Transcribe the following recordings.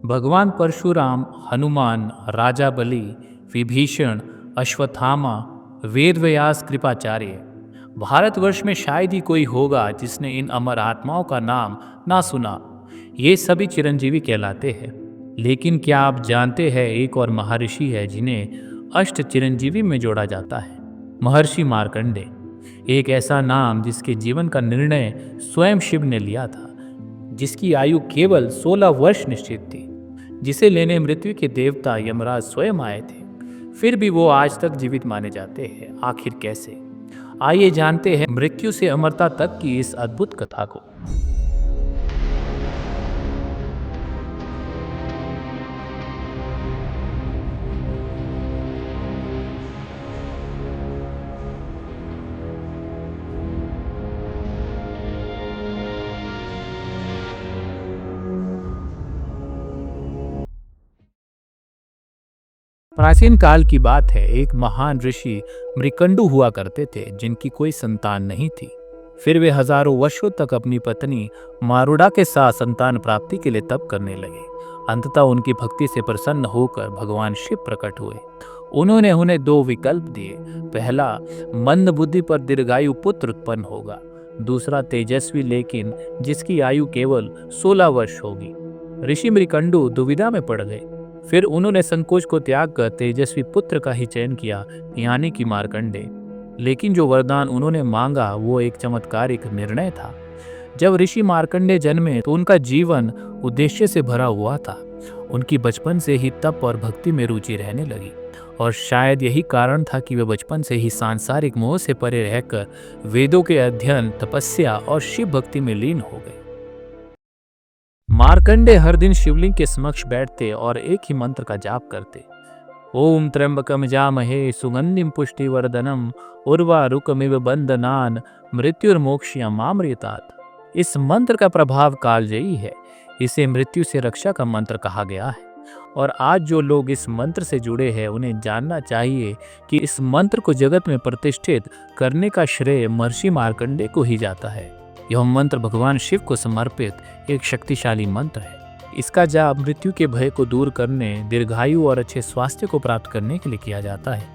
भगवान परशुराम, हनुमान, राजा बलि, विभीषण, अश्वत्थामा, वेदव्यास, कृपाचार्य। भारतवर्ष में शायद ही कोई होगा जिसने इन अमर आत्माओं का नाम ना सुना। ये सभी चिरंजीवी कहलाते हैं। लेकिन क्या आप जानते हैं एक और महर्षि है जिन्हें अष्ट चिरंजीवी में जोड़ा जाता है? महर्षि मार्कंडे। एक ऐसा नाम जिसके जीवन का निर्णय स्वयं शिव ने लिया था, जिसकी आयु केवल 16 वर्ष निश्चित थी, जिसे लेने मृत्यु के देवता यमराज स्वयं आए थे। फिर भी वो आज तक जीवित माने जाते हैं। आखिर कैसे? आइए जानते हैं मृत्यु से अमरता तक की इस अद्भुत कथा को। प्राचीन काल की बात है। एक महान ऋषि मृकंडु हुआ करते थे, जिनकी कोई संतान नहीं थी। फिर वे हजारों वर्षों तक अपनी पत्नी मारुड़ा के साथ संतान प्राप्ति के लिए तप करने लगे। अंततः उनकी भक्ति से प्रसन्न होकर भगवान शिव प्रकट हुए। उन्होंने उन्हें दो विकल्प दिए। पहला, मंद बुद्धि पर दीर्घायु पुत्र उत्पन्न होगा। दूसरा, तेजस्वी लेकिन जिसकी आयु केवल 16 वर्ष होगी। ऋषि मृकंडु दुविधा में पड़ गए। फिर उन्होंने संकोच को त्याग कर तेजस्वी पुत्र का ही चयन किया, यानी कि मार्कंडे। लेकिन जो वरदान उन्होंने मांगा वो एक चमत्कारिक निर्णय था। जब ऋषि मार्कंडे जन्मे तो उनका जीवन उद्देश्य से भरा हुआ था। उनकी बचपन से ही तप और भक्ति में रुचि रहने लगी, और शायद यही कारण था कि वे बचपन से ही सांसारिक मोह से परे रहकर वेदों के अध्ययन, तपस्या और शिव भक्ति में लीन हो गए। मार्कंडे हर दिन शिवलिंग के समक्ष बैठते और एक ही मंत्र का जाप करते। ओम त्र्यंबकम जामहे सुगंधिम पुष्टिवर्धनम उर्वारुकमिव बंधनान मृत्युर्मोक्षयमामृतात्। इस मंत्र का प्रभाव कालजयी है। इसे मृत्यु से रक्षा का मंत्र कहा गया है। और आज जो लोग इस मंत्र से जुड़े हैं उन्हें जानना चाहिए कि इस मंत्र को जगत में प्रतिष्ठित करने का श्रेय महर्षि मार्कंडे को ही जाता है। यह मंत्र भगवान शिव को समर्पित एक शक्तिशाली मंत्र है। इसका जाप मृत्यु के भय को दूर करने, दीर्घायु और अच्छे स्वास्थ्य को प्राप्त करने के लिए किया जाता है।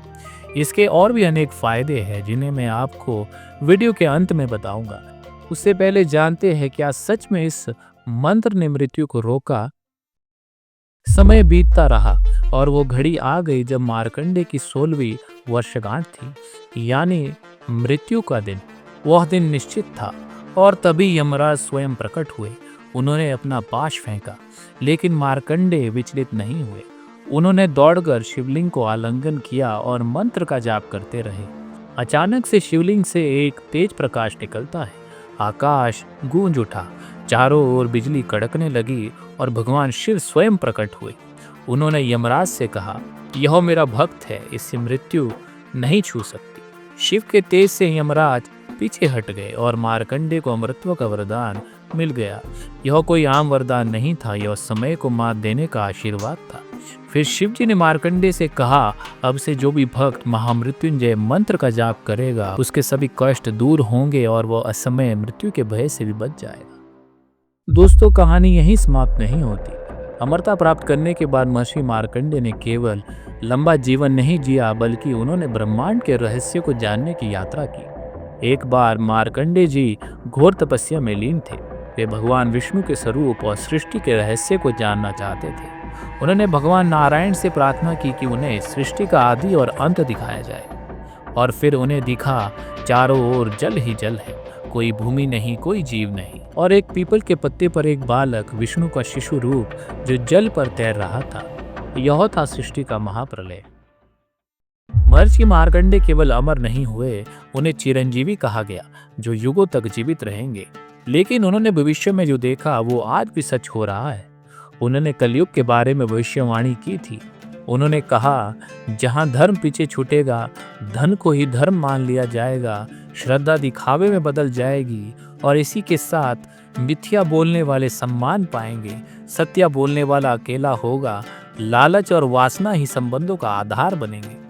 इसके और भी अनेक फायदे हैं जिन्हें मैं आपको वीडियो के अंत में बताऊंगा। उससे पहले जानते हैं क्या सच में इस मंत्र ने मृत्यु को रोका? समय बीतता रहा और वो घड़ी आ गई जब मार्कंडे की 16वीं वर्षगांठ थी, यानी मृत्यु का दिन। वह दिन निश्चित था और तभी यमराज स्वयं प्रकट हुए। उन्होंने अपना पाश फेंका, लेकिन मार्कंडे विचलित नहीं हुए। उन्होंने दौड़कर शिवलिंग को आलिंगन किया और मंत्र का जाप करते रहे। अचानक से शिवलिंग से एक तेज प्रकाश निकलता है। आकाश गूंज उठा, चारों ओर बिजली कड़कने लगी और भगवान शिव स्वयं प्रकट हुए। उन्होंने यमराज से कहा, यह मेरा भक्त है, इससे मृत्यु नहीं छू सकती। शिव के तेज से यमराज पीछे हट गए और मार्कंडे को अमरत्व का वरदान मिल गया। यह कोई आम वरदान नहीं था, यह समय को मात देने का आशीर्वाद था। फिर शिव जी ने मार्कंडे से कहा, अब से जो भी भक्त महामृत्युंजय मंत्र का जाप करेगा उसके सभी कष्ट दूर होंगे और वह असमय मृत्यु के भय से भी बच जाएगा। दोस्तों, कहानी यहीं समाप्त नहीं होती। अमरता प्राप्त करने के बाद महर्षि मार्कंडे ने केवल लंबा जीवन नहीं जिया, बल्कि उन्होंने ब्रह्मांड के रहस्य को जानने की यात्रा की। एक बार मार्कंडे जी घोर तपस्या में लीन थे। वे भगवान विष्णु के स्वरूप और सृष्टि के रहस्य को जानना चाहते थे। उन्होंने भगवान नारायण से प्रार्थना की कि उन्हें सृष्टि का आदि और अंत दिखाया जाए। और फिर उन्हें दिखा, चारों ओर जल ही जल है, कोई भूमि नहीं, कोई जीव नहीं। और एक पीपल के पत्ते पर एक बालक, विष्णु का शिशु रूप, जो जल पर तैर रहा था। यह था सृष्टि का महाप्रलय। महर्षि मार्कंडे केवल अमर नहीं हुए, उन्हें चिरंजीवी कहा गया, जो युगों तक जीवित रहेंगे। लेकिन उन्होंने भविष्य में जो देखा वो आज भी सच हो रहा है। उन्होंने कलयुग के बारे में भविष्यवाणी की थी। उन्होंने कहा, जहां धर्म पीछे छूटेगा, धन को ही धर्म मान लिया जाएगा, श्रद्धा दिखावे में बदल जाएगी और इसी के साथ मिथ्या बोलने वाले सम्मान पाएंगे, सत्य बोलने वाला अकेला होगा, लालच और वासना ही संबंधों का आधार बनेंगे।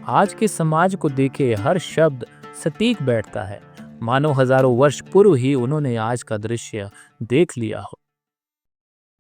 आज के समाज को देखे, हर शब्द सटीक बैठता है, मानो हजारों वर्ष पूर्व ही उन्होंने आज का दृश्य देख लिया हो।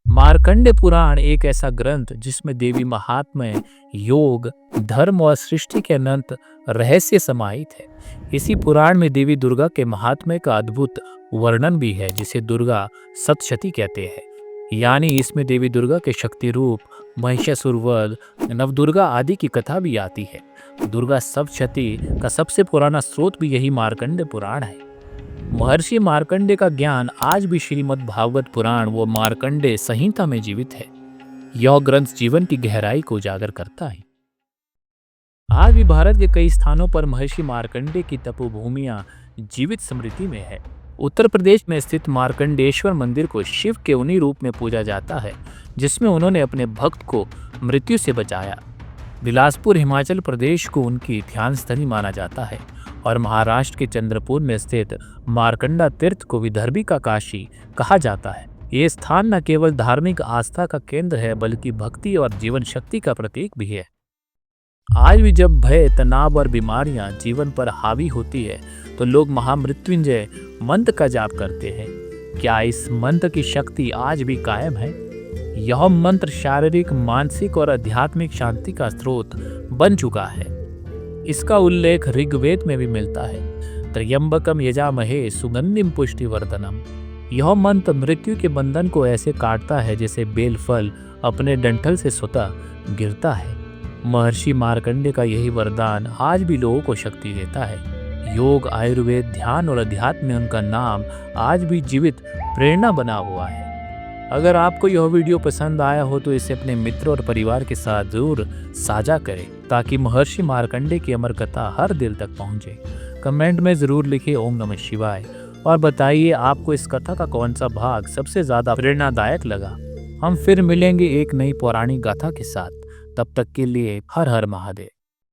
मार्कंडे पुराण एक ऐसा ग्रंथ जिसमें देवी महात्म्य, योग, धर्म और सृष्टि के अनंत रहस्य समाहित है। इसी पुराण में देवी दुर्गा के महात्म्य का अद्भुत वर्णन भी है, जिसे दुर्गा सप्तशती कहते हैं। यानी इसमें देवी दुर्गा के शक्ति रूप, महिषासुर वध, नवदुर्गा आदि की कथा भी आती है। दुर्गा सप्तशती का सबसे पुराना स्रोत भी यही मार्कंडे पुराण है। महर्षि मार्कंडे का ज्ञान आज भी श्रीमद् भागवत पुराण व मार्कंडे संहिता में जीवित है। यह ग्रंथ जीवन की गहराई को उजागर करता है। आज भी भारत के कई स्थानों पर महर्षि मार्कंडे की तपोभूमियां जीवित स्मृति में है। उत्तर प्रदेश में स्थित मार्कंडेश्वर मंदिर को शिव के उन्हीं रूप में पूजा जाता है जिसमें उन्होंने अपने भक्त को मृत्यु से बचाया। बिलासपुर हिमाचल प्रदेश को उनकी ध्यान स्थली माना जाता है और महाराष्ट्र के चंद्रपुर में स्थित मार्कंडा तीर्थ को विदर्भी का काशी कहा जाता है। ये स्थान न केवल धार्मिक आस्था का केंद्र है बल्कि भक्ति और जीवन शक्ति का प्रतीक भी है। आज भी जब भय, तनाव और बीमारियां जीवन पर हावी होती है तो लोग महामृत्युंजय मंत्र का जाप करते हैं। क्या इस मंत्र की शक्ति आज भी कायम है? यह मंत्र शारीरिक, मानसिक और आध्यात्मिक शांति का स्रोत बन चुका है। इसका उल्लेख ऋग्वेद में भी मिलता है। त्र्यंबकम यजामहे सुगंधिम पुष्टिवर्धनम। यह मंत्र मृत्यु के बंधन को ऐसे काटता है जैसे बेलफल अपने डंठल से स्वतः गिरता है। महर्षि मार्कंडे का यही वरदान आज भी लोगों को शक्ति देता है। योग, आयुर्वेद, ध्यान और अध्यात्म में उनका नाम आज भी जीवित प्रेरणा बना हुआ है। अगर आपको यह वीडियो पसंद आया हो तो इसे अपने मित्र और परिवार के साथ जरूर साझा करें ताकि महर्षि मार्कंडे की अमर कथा हर दिल तक पहुंचे। कमेंट में जरूर लिखिए ओम नमः शिवाय और बताइए आपको इस कथा का कौन सा भाग सबसे ज्यादा प्रेरणादायक लगा। हम फिर मिलेंगे एक नई पौराणिक गाथा के साथ। तब तक के लिए हर हर महादेव।